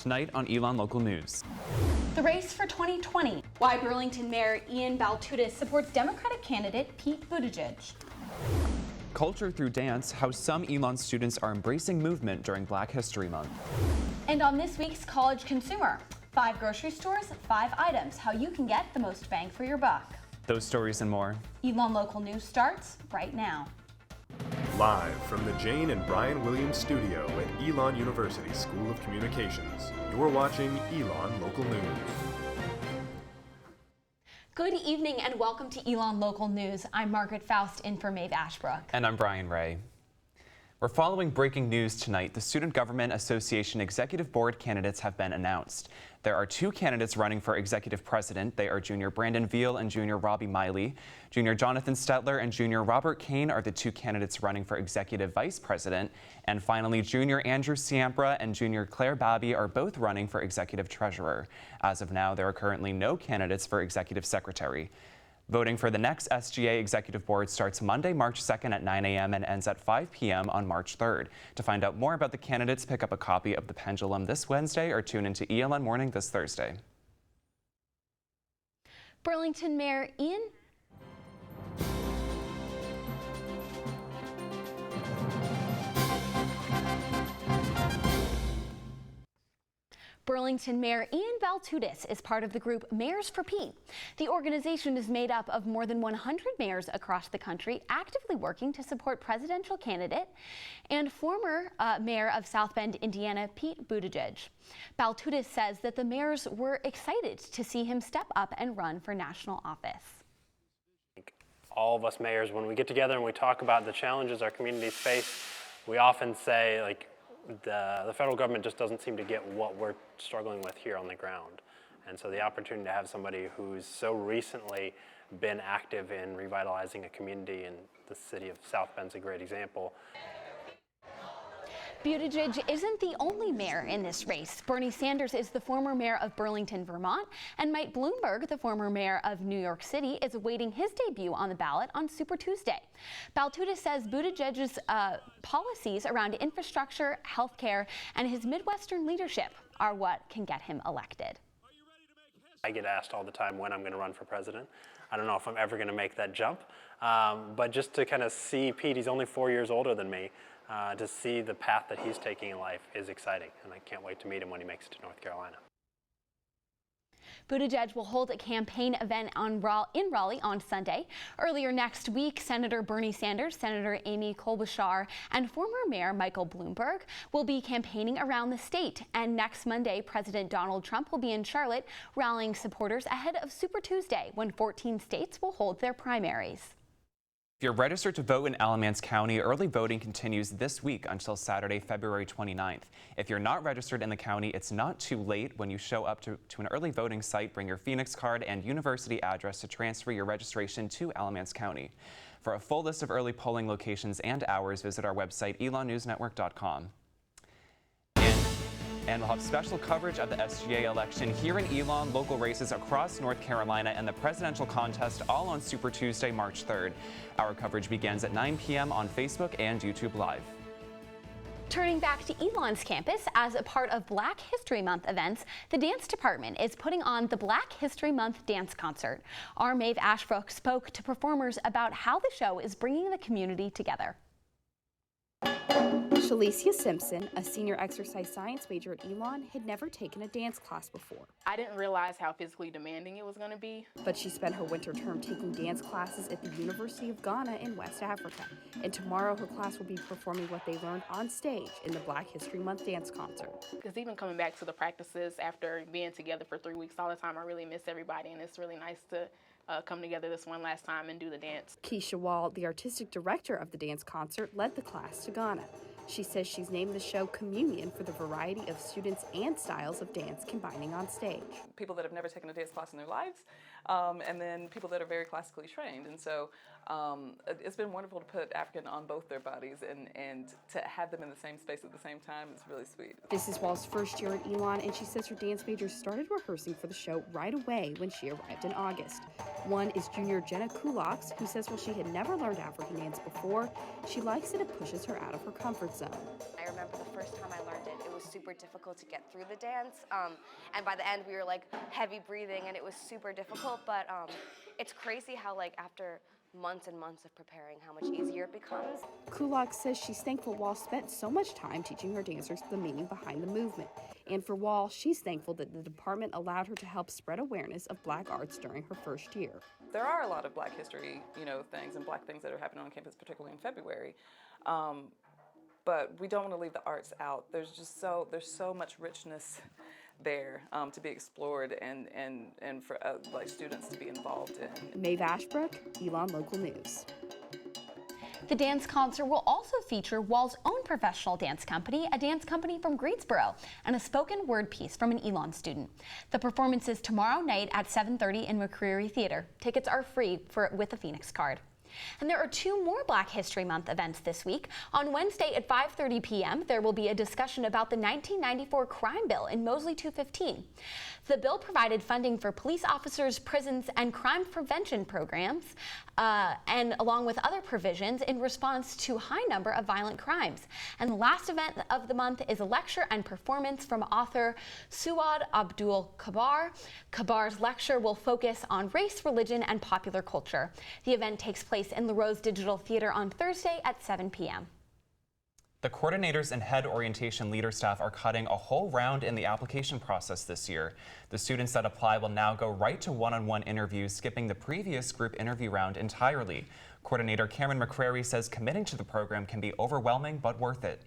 Tonight on Elon Local News. The race for 2020. Why Burlington Mayor Ian Baltutis supports Democratic candidate Pete Buttigieg. Culture through dance, how some Elon students are embracing movement during Black History Month. And on this week's College Consumer, 5 grocery stores, 5 items, how you can get the most bang for your buck. Those stories and more. Elon Local News starts right now. Live from the Jane and Brian Williams studio at Elon University School of Communications, you're watching Elon Local News. Good evening and welcome to Elon Local News. I'm Margaret Faust in for Maeve Ashbrook. And I'm Brian Ray. We're following breaking news tonight. The Student Government Association Executive Board candidates have been announced. There are 2 candidates running for executive president. They are Junior Brandon Veal and Junior Robbie Miley. Junior Jonathan Stetler and Junior Robert Kane are the 2 candidates running for executive vice president. And finally, Junior Andrew Ciampra and Junior Claire Babby are both running for executive treasurer. As of now, there are currently no candidates for executive secretary. Voting for the next SGA Executive Board starts Monday, March 2nd at 9 a.m. and ends at 5 p.m. on March 3rd. To find out more about the candidates, pick up a copy of The Pendulum this Wednesday or tune into ELN Morning this Thursday. Burlington Mayor Ian Burlington Mayor Ian Baltutis is part of the group Mayors for Pete. The organization is made up of more than 100 mayors across the country actively working to support presidential candidate and former mayor of South Bend, Indiana, Pete Buttigieg. Baltutis says that the mayors were excited to see him step up and run for national office. All of us mayors, when we get together and we talk about the challenges our communities face, we often say, like, the federal government just doesn't seem to get what we're struggling with here on the ground. And so the opportunity to have somebody who's so recently been active in revitalizing a community in the city of South Bend's a great example. Buttigieg isn't the only mayor in this race. Bernie Sanders is the former mayor of Burlington, Vermont, and Mike Bloomberg, the former mayor of New York City, is awaiting his debut on the ballot on Super Tuesday. Baltutis says Buttigieg's policies around infrastructure, healthcare, and his Midwestern leadership are what can get him elected. I get asked all the time when I'm going to run for president. I don't know if I'm ever going to make that jump, but just to kind of see Pete, he's only 4 years older than me, to see the path that he's taking in life is exciting, and I can't wait to meet him when he makes it to North Carolina. Buttigieg will hold a campaign event in Raleigh on Sunday. Earlier next week, Senator Bernie Sanders, Senator Amy Klobuchar, and former Mayor Michael Bloomberg will be campaigning around the state. And next Monday, President Donald Trump will be in Charlotte rallying supporters ahead of Super Tuesday, when 14 states will hold their primaries. If you're registered to vote in Alamance County, early voting continues this week until Saturday, February 29th. If you're not registered in the county, it's not too late. When you show up to an early voting site, bring your Phoenix card and university address to transfer your registration to Alamance County. For a full list of early polling locations and hours, visit our website, elonnewsnetwork.com. And we'll have special coverage of the SGA election here in Elon, local races across North Carolina, and the presidential contest all on Super Tuesday, March 3rd. Our coverage begins at 9 p.m. on Facebook and YouTube Live. Turning back to Elon's campus, as a part of Black History Month events, the dance department is putting on the Black History Month dance concert. Our Maeve Ashbrook spoke to performers about how the show is bringing the community together. Shalicia Simpson, a senior exercise science major at Elon, had never taken a dance class before. I didn't realize how physically demanding it was going to be. But she spent her winter term taking dance classes at the University of Ghana in West Africa. And tomorrow her class will be performing what they learned on stage in the Black History Month dance concert. Because even coming back to the practices after being together for 3 weeks all the time, I really miss everybody, and it's really nice to come together this one last time and do the dance. Keisha Wall, the artistic director of the dance concert, led the class to Ghana. She says she's named the show Communion for the variety of students and styles of dance combining on stage. People that have never taken a dance class in their lives, and then people that are very classically trained. And so it's been wonderful to put African on both their bodies and to have them in the same space at the same time is really sweet. This is Wall's first year at Elon, and she says her dance majors started rehearsing for the show right away when she arrived in August. One is junior Jenna Kulox, who says while she had never learned African dance before, she likes it pushes her out of her comfort zone. I remember the first time I learned it, it was super difficult to get through the dance. And by the end, we were like heavy breathing, and it was super difficult. But it's crazy how like after months and months of preparing, how much easier it becomes. Kulak says she's thankful Wall spent so much time teaching her dancers the meaning behind the movement. And for Wall, she's thankful that the department allowed her to help spread awareness of Black arts during her first year. There are a lot of Black history, things and Black things that are happening on campus, particularly in February. But we don't want to leave the arts out. There's so much richness there to be explored and for like students to be involved in. Maeve Ashbrook, Elon Local News. The dance concert will also feature Wall's own professional dance company, a dance company from Greensboro, and a spoken word piece from an Elon student. The performance is tomorrow night at 7:30 in McCreary Theater. Tickets are free with a Phoenix card. And there are 2 more Black History Month events this week. On Wednesday at 5:30 p.m., there will be a discussion about the 1994 crime bill in Mosley 215. The bill provided funding for police officers, prisons, and crime prevention programs, and along with other provisions in response to a high number of violent crimes. And the last event of the month is a lecture and performance from author Suad Abdul-Kabar. Kabar's lecture will focus on race, religion, and popular culture. The event takes place in LaRose Digital Theater on Thursday at 7 p.m. The coordinators and head orientation leader staff are cutting a whole round in the application process this year. The students that apply will now go right to one-on-one interviews, skipping the previous group interview round entirely. Coordinator Cameron McCrary says committing to the program can be overwhelming but worth it.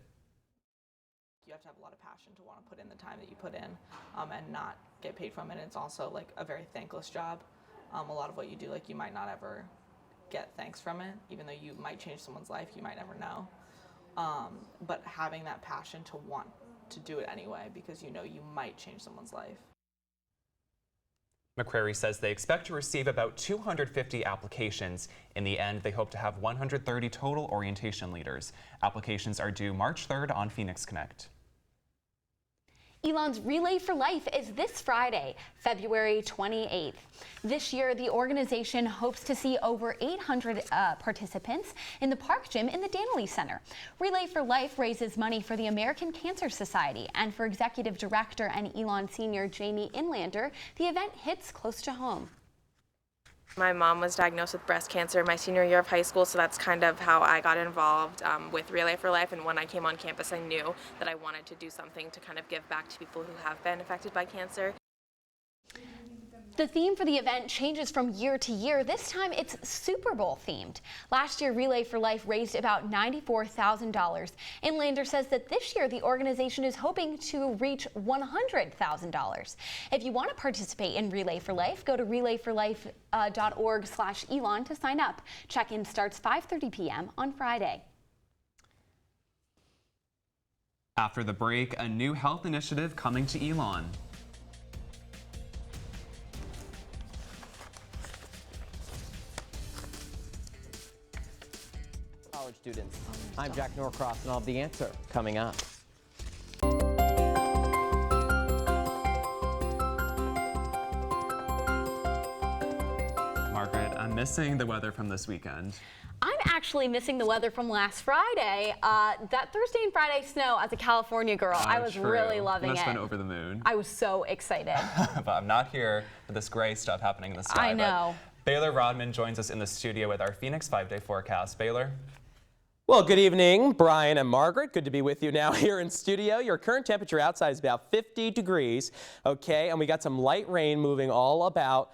You have to have a lot of passion to want to put in the time that you put in and not get paid from it. It's also like a very thankless job. A lot of what you do, like you might not ever get thanks from it, even though you might change someone's life, you might never know. But having that passion to want to do it anyway, because you know you might change someone's life. McCrary says they expect to receive about 250 applications. In the end, they hope to have 130 total orientation leaders. Applications are due March 3rd on Phoenix Connect. Elon's Relay for Life is this Friday, February 28th. This year, the organization hopes to see over 800 participants in the park gym in the Danley Center. Relay for Life raises money for the American Cancer Society, and for Executive Director and Elon Senior Jamie Inlander, the event hits close to home. My mom was diagnosed with breast cancer my senior year of high school, so that's kind of how I got involved with Relay for Life. And when I came on campus, I knew that I wanted to do something to kind of give back to people who have been affected by cancer. The theme for the event changes from year to year. This time it's Super Bowl themed. Last year, Relay for Life raised about $94,000. Inlander says that this year the organization is hoping to reach $100,000. If you want to participate in Relay for Life, go to relayforlife.org/Elon to sign up. Check-in starts 5:30 p.m. on Friday. After the break, a new health initiative coming to Elon. College students. I'm Jack Norcross, and I'll have the answer coming up. Margaret, I'm missing the weather from this weekend. I'm actually missing the weather from last Friday. That Thursday and Friday snow, as a California girl, I was really loving it. You must have been over the moon. I was so excited. But I'm not here for this gray stuff happening in the sky. I know. Baylor Rodman joins us in the studio with our Phoenix 5-day forecast. Baylor? Well, good evening, Brian and Margaret. Good to be with you now here in studio. Your current temperature outside is about 50 degrees, okay? And we got some light rain moving all about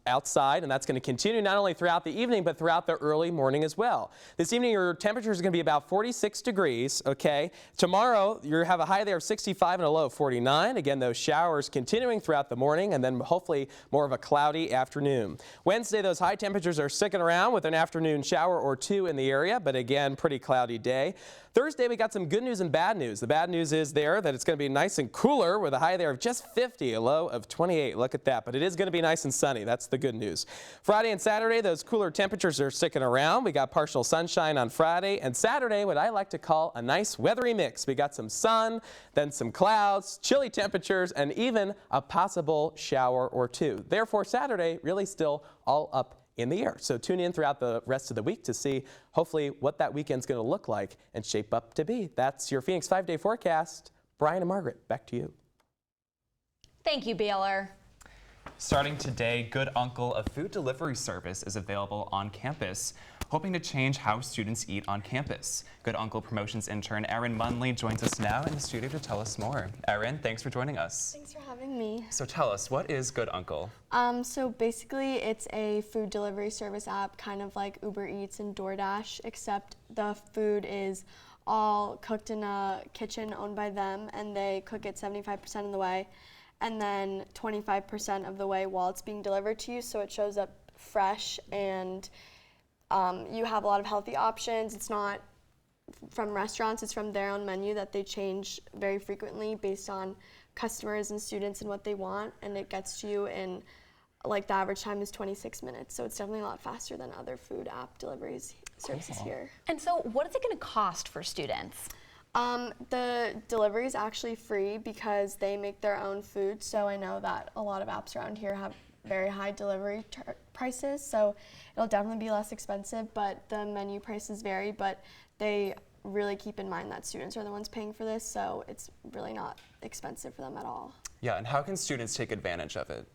outside, and that's going to continue not only throughout the evening, but throughout the early morning as well. This evening, your temperature is going to be about 46 degrees, okay? Tomorrow, you have a high there of 65 and a low of 49. Again, those showers continuing throughout the morning, and then hopefully more of a cloudy afternoon. Wednesday, those high temperatures are sticking around with an afternoon shower or two in the area, but again, pretty cloudy day. Thursday, we got some good news and bad news. The bad news is there that it's going to be nice and cooler with a high there of just 50, a low of 28. Look at that. But it is going to be nice and sunny. That's the good news. Friday and Saturday, those cooler temperatures are sticking around. We got partial sunshine on Friday, and Saturday, what I like to call a nice weathery mix. We got some sun, then some clouds, chilly temperatures, and even a possible shower or two. Therefore, Saturday really still all up in the air. So tune in throughout the rest of the week to see hopefully what that weekend's going to look like and shape up to be. That's your Phoenix 5-day forecast. Brian and Margaret, back to you. Thank you, Baylor. Starting today, Good Uncle, a food delivery service, is available on campus, hoping to change how students eat on campus. Good Uncle Promotions intern Erin Munley joins us now in the studio to tell us more. Erin, thanks for joining us. Thanks for having me. So tell us, what is Good Uncle? So basically it's a food delivery service app, kind of like Uber Eats and DoorDash, except the food is all cooked in a kitchen owned by them, and they cook it 75% of the way, and then 25% of the way while it's being delivered to you, so it shows up fresh, and you have a lot of healthy options. It's not from restaurants, it's from their own menu that they change very frequently based on customers and students and what they want, and it gets to you in, like, the average time is 26 minutes, so it's definitely a lot faster than other food app deliveries services here. And so what is it going to cost for students? The delivery is actually free because they make their own food, so I know that a lot of apps around here have very high delivery prices, so it'll definitely be less expensive, but the menu prices vary, but they really keep in mind that students are the ones paying for this, so it's really not expensive for them at all. Yeah, and how can students take advantage of it?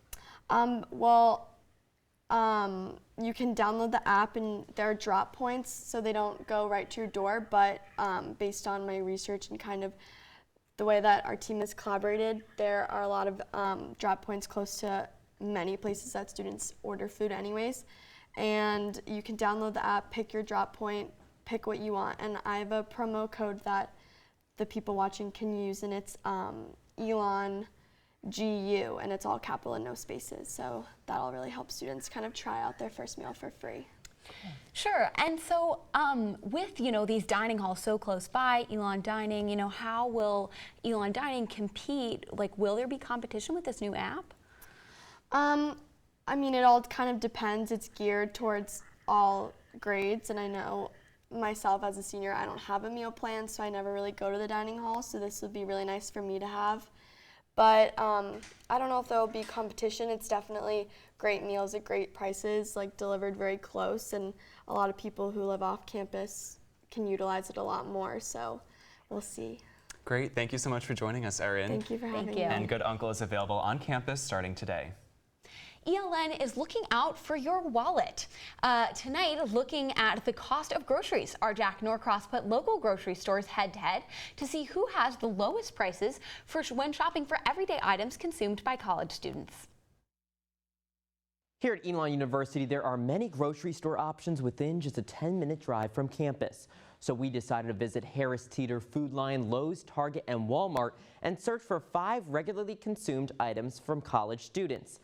You can download the app, and there are drop points, so they don't go right to your door, but based on my research and kind of the way that our team has collaborated, there are a lot of drop points close to many places that students order food anyways. And you can download the app, pick your drop point, pick what you want, and I have a promo code that the people watching can use, and it's Elon GU, and it's all capital and no spaces, so that'll really help students kind of try out their first meal for free. Sure, and so with these dining halls so close by, Elon Dining, how will Elon Dining compete? Like, will there be competition with this new app? I mean, it all kind of depends. It's geared towards all grades, and I know myself as a senior, I don't have a meal plan, so I never really go to the dining hall, so this would be really nice for me to have. But I don't know if there will be competition. It's definitely great meals at great prices, like delivered very close, and a lot of people who live off campus can utilize it a lot more, so we'll see. Great, thank you so much for joining us, Erin. Thank you for having me. And Good Uncle is available on campus starting today. ELN is looking out for your wallet. Tonight, looking at the cost of groceries, our Jack Norcross put local grocery stores head-to-head to see who has the lowest prices for when shopping for everyday items consumed by college students. Here at Elon University, there are many grocery store options within just a 10-minute drive from campus. So we decided to visit Harris Teeter, Food Lion, Lowe's, Target, and Walmart and search for 5 regularly consumed items from college students.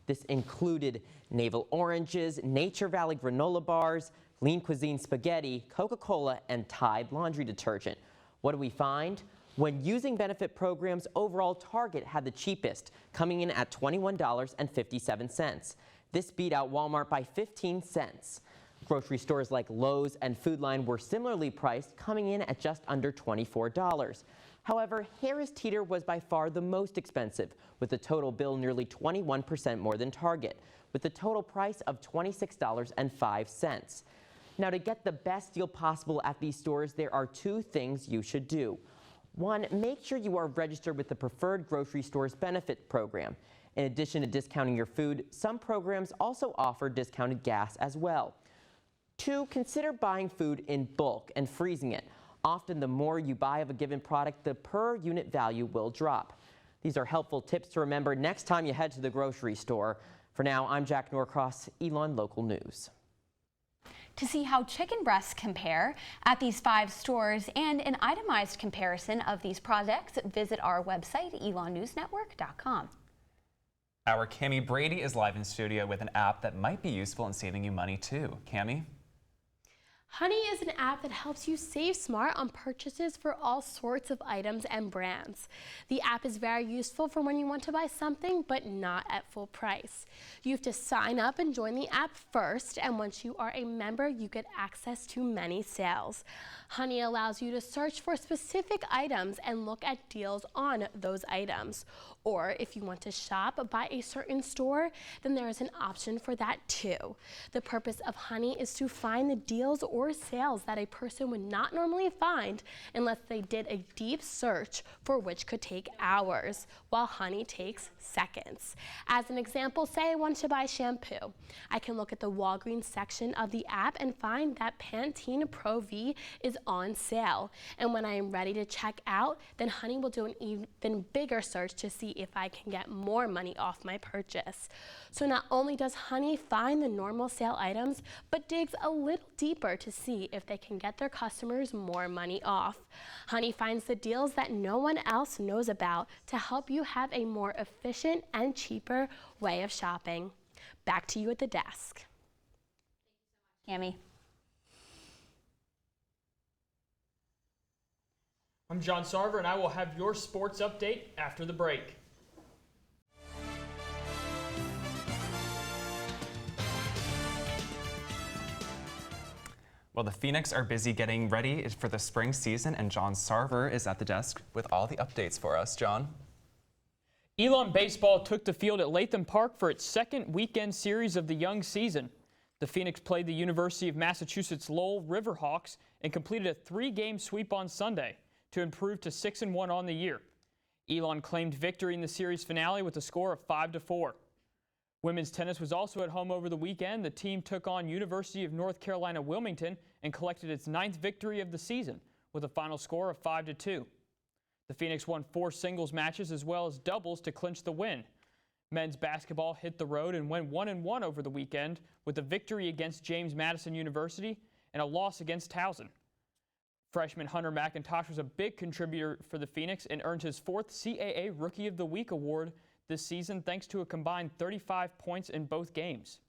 This included Navel oranges, Nature Valley granola bars, Lean Cuisine spaghetti, Coca-Cola, and Tide laundry detergent. What do we find? When using benefit programs, overall Target had the cheapest, coming in at $21.57. This beat out Walmart by 15 cents. Grocery stores like Lowe's and Food Lion were similarly priced, coming in at just under $24. However, Harris Teeter was by far the most expensive, with a total bill nearly 21% more than Target, with a total price of $26.05. Now, to get the best deal possible at these stores, there are 2 things you should do. 1, make sure you are registered with the Preferred Grocery Stores Benefit Program. In addition to discounting your food, some programs also offer discounted gas as well. 2, consider buying food in bulk and freezing it. Often the more you buy of a given product, the per unit value will drop. These are helpful tips to remember next time you head to the grocery store. For now, I'm Jack Norcross, Elon Local News. To see how chicken breasts compare at these 5 stores and an itemized comparison of these products, visit our website, elonnewsnetwork.com. Our Cammie Brady is live in studio with an app that might be useful in saving you money too. Cammie? Honey is an app that helps you save smart on purchases for all sorts of items and brands. The app is very useful for when you want to buy something but not at full price. You have to sign up and join the app first, and once you are a member, you get access to many sales. Honey allows you to search for specific items and look at deals on those items. Or if you want to shop by a certain store, then there is an option for that too. The purpose of Honey is to find the deals or sales that a person would not normally find unless they did a deep search for, which could take hours, while honey takes seconds. As an example, say I want to buy shampoo. I can look at the Walgreens section of the app and find that Pantene Pro V is on sale. And when I am ready to check out, then honey will do an even bigger search to see if I can get more money off my purchase. So not only does honey find the normal sale items, but digs a little deeper to see if they can get their customers more money off. Honey finds the deals that no one else knows about to help you have a more efficient and cheaper way of shopping. Back to you at the desk. Tammy. I'm John Sarver, and I will have your sports update after the break. Well, the Phoenix are busy getting ready for the spring season, and John Sarver is at the desk with all the updates for us. John? Elon baseball took the field at Latham Park for its second weekend series of the young season. The Phoenix played the University of Massachusetts Lowell Riverhawks and completed a 3-game sweep on Sunday to improve to 6-1 on the year. Elon claimed victory in the series finale with a score of 5-4. Women's tennis was also at home over the weekend. The team took on University of North Carolina Wilmington and collected its 9th victory of the season with a final score of 5-2. The Phoenix won 4 singles matches as well as doubles to clinch the win. Men's basketball hit the road and went 1-1 over the weekend with a victory against James Madison University and a loss against Towson. Freshman Hunter McIntosh was a big contributor for the Phoenix and earned his 4th CAA Rookie of the Week award this season thanks to a combined 35 points in both games.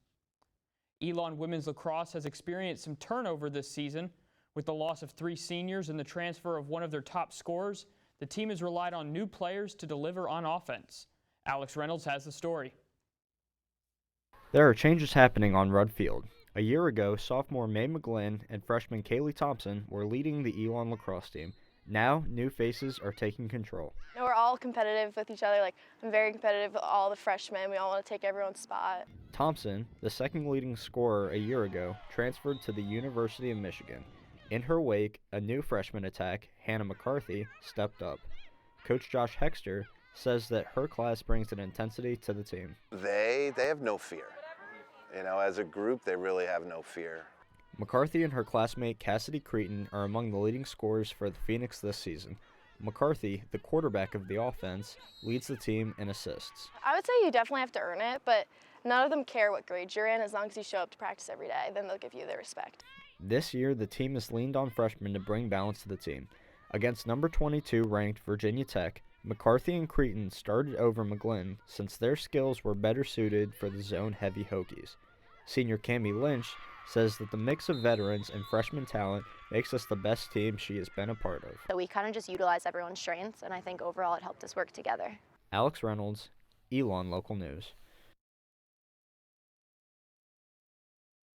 Elon women's lacrosse has experienced some turnover this season. With the loss of 3 seniors and the transfer of one of their top scorers, the team has relied on new players to deliver on offense. Alex Reynolds has the story. There are changes happening on Rudd Field. A year ago, sophomore Mae McGlynn and freshman Kaylee Thompson were leading the Elon lacrosse team. Now, new faces are taking control. We're all competitive with each other. I'm very competitive with all the freshmen. We all want to take everyone's spot. Thompson, the second leading scorer a year ago, transferred to the University of Michigan. In her wake, a new freshman attack, Hannah McCarthy, stepped up. Coach Josh Hexter says that her class brings an intensity to the team. They have no fear. You know, as a group, they really have no fear. McCarthy and her classmate Cassidy Cretin are among the leading scorers for the Phoenix this season. McCarthy, the quarterback of the offense, leads the team in assists. I would say you definitely have to earn it, but none of them care what grade you're in. As long as you show up to practice every day, then they'll give you their respect. This year, the team has leaned on freshmen to bring balance to the team. Against number 22 ranked Virginia Tech, McCarthy and Cretin started over McGlynn since their skills were better suited for the zone-heavy Hokies. Senior Cammie Lynch says that the mix of veterans and freshman talent makes us the best team she has been a part of. So we kind of just utilize everyone's strengths, and I think overall it helped us work together. Alex Reynolds, Elon Local News.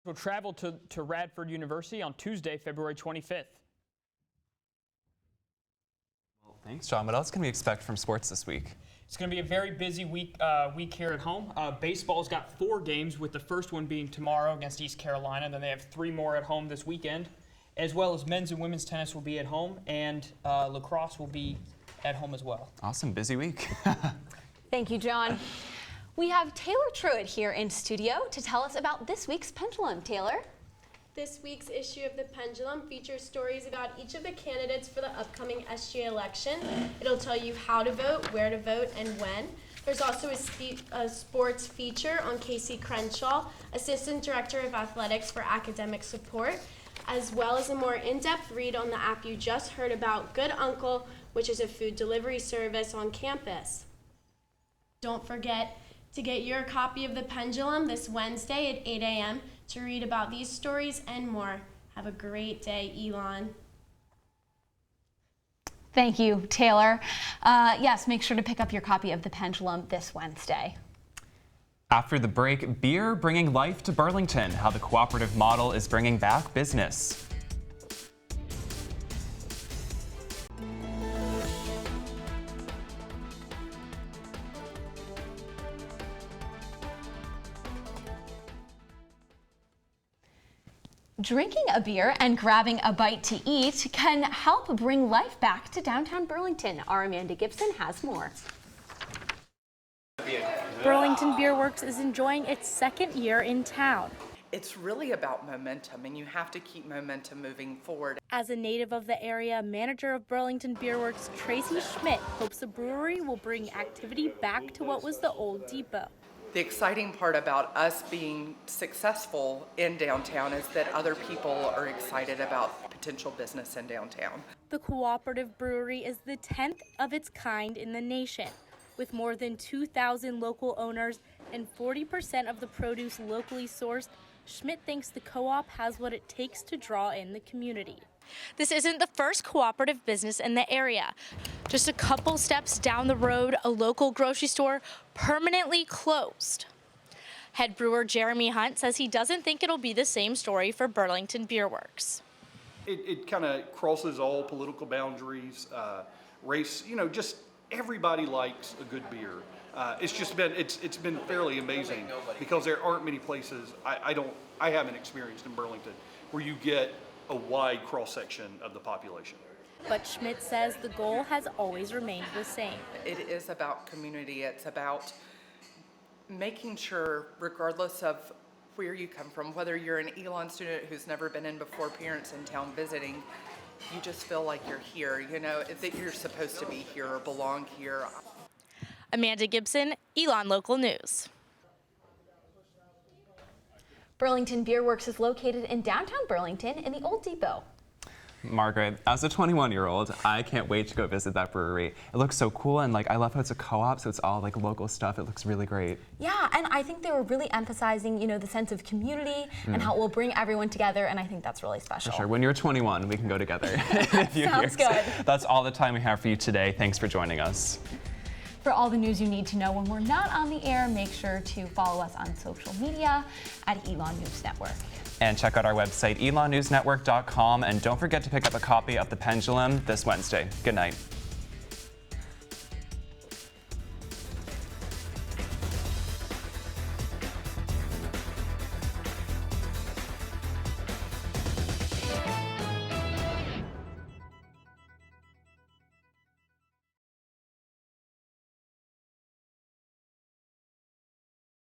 We'll travel to Radford University on Tuesday, February 25th. Well, thanks, John. What else can we expect from sports this week? It's going to be a very busy week here at home. Baseball's got 4 games, with the first one being tomorrow against East Carolina. Then they have 3 more at home this weekend, as well as men's and women's tennis will be at home, and lacrosse will be at home as well. Awesome, busy week. Thank you, John. We have Taylor Truitt here in studio to tell us about this week's Pendulum. Taylor? This week's issue of the Pendulum features stories about each of the candidates for the upcoming SGA election. It'll tell you how to vote, where to vote, and when. There's also a sports feature on Casey Crenshaw, Assistant Director of Athletics for Academic Support, as well as a more in-depth read on the app you just heard about, Good Uncle, which is a food delivery service on campus. Don't forget to get your copy of the Pendulum this Wednesday at 8 a.m. to read about these stories and more. Have a great day, Elon. Thank you, Taylor. Yes, make sure to pick up your copy of the Pendulum this Wednesday. After the break, beer bringing life to Burlington, how the cooperative model is bringing back business. Drinking a beer and grabbing a bite to eat can help bring life back to downtown Burlington. Our Amanda Gibson has more. Burlington Beer Works is enjoying its second year in town. It's really about momentum, and you have to keep momentum moving forward. As a native of the area, manager of Burlington Beer Works, Tracy Schmidt, hopes the brewery will bring activity back to what was the old depot. The exciting part about us being successful in downtown is that other people are excited about potential business in downtown. The cooperative brewery is the 10th of its kind in the nation. With more than 2,000 local owners and 40% of the produce locally sourced, Schmidt thinks the co-op has what it takes to draw in the community. This isn't the first cooperative business in the area. Just a couple steps down the road, a local grocery store permanently closed. Head brewer Jeremy Hunt says he doesn't think it'll be the same story for Burlington Beer Works. It kind of crosses all political boundaries, race, just everybody likes a good beer. It's been fairly amazing because there aren't many places I haven't experienced in Burlington where you get a wide cross-section of the population. But Schmidt says the goal has always remained the same. It is about community. It's about making sure, regardless of where you come from, whether you're an Elon student who's never been in before, parents in town visiting, you just feel like you're here, that you're supposed to be here or belong here. Amanda Gibson, Elon Local News. Burlington Beer Works is located in downtown Burlington in the Old Depot. Margaret, as a 21-year-old, I can't wait to go visit that brewery. It looks so cool, and I love how it's a co-op, so it's all local stuff. It looks really great. Yeah, and I think they were really emphasizing, the sense of community and how it will bring everyone together, and I think that's really special. For sure. When you're 21, we can go together in a few Sounds years. good. That's all the time we have for you today. Thanks for joining us. For all the news you need to know when we're not on the air, make sure to follow us on social media at Elon News Network. And check out our website, elonnewsnetwork.com, and don't forget to pick up a copy of The Pendulum this Wednesday. Good night.